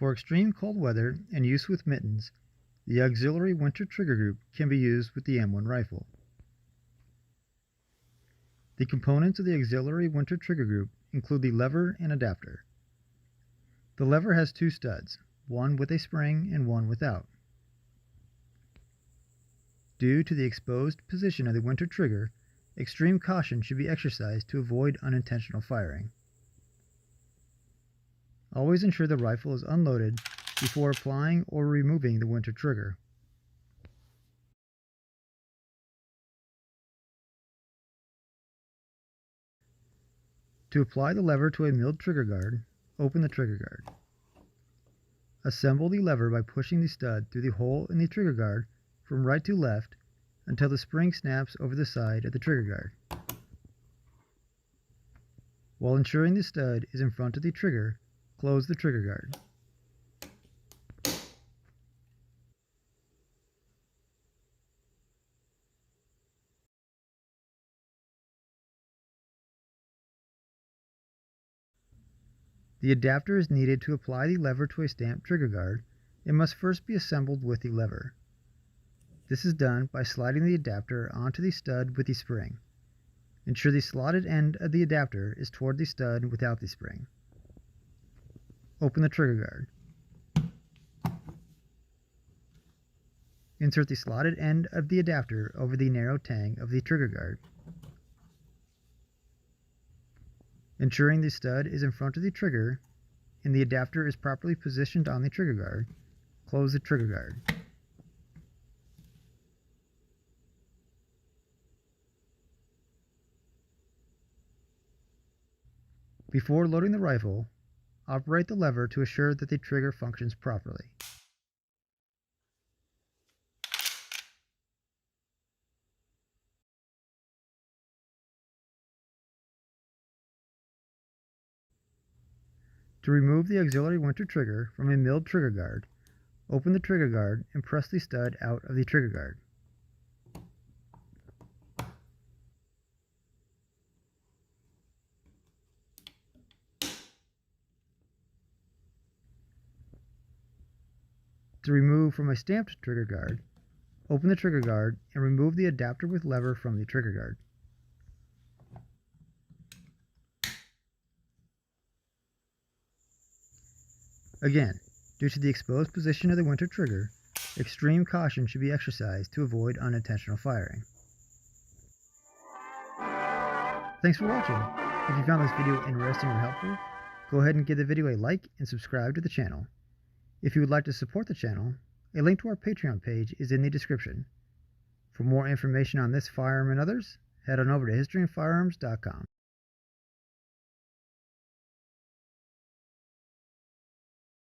For extreme cold weather and use with mittens, the auxiliary winter trigger group can be used with the M1 rifle. The components of the auxiliary winter trigger group include the lever and adapter. The lever has two studs, one with a spring and one without. Due to the exposed position of the winter trigger, extreme caution should be exercised to avoid unintentional firing. Always ensure the rifle is unloaded before applying or removing the winter trigger. To apply the lever to a milled trigger guard, open the trigger guard. Assemble the lever by pushing the stud through the hole in the trigger guard from right to left until the spring snaps over the side of the trigger guard. While ensuring the stud is in front of the trigger, close the trigger guard. The adapter is needed to apply the lever to a stamped trigger guard and must first be assembled with the lever. This is done by sliding the adapter onto the stud with the spring. Ensure the slotted end of the adapter is toward the stud without the spring. Open the trigger guard. Insert the slotted end of the adapter over the narrow tang of the trigger guard. Ensuring the stud is in front of the trigger and the adapter is properly positioned on the trigger guard, close the trigger guard. Before loading the rifle, operate the lever to assure that the trigger functions properly. To remove the auxiliary winter trigger from a milled trigger guard, open the trigger guard and press the stud out of the trigger guard. To remove from a stamped trigger guard, open the trigger guard and remove the adapter with lever from the trigger guard. Again, due to the exposed position of the winter trigger, extreme caution should be exercised to avoid unintentional firing. Thanks for watching. If you found this video interesting or helpful, go ahead and give the video a like and subscribe to the channel. If you would like to support the channel, a link to our Patreon page is in the description. For more information on this firearm and others, head on over to historyandfirearms.com.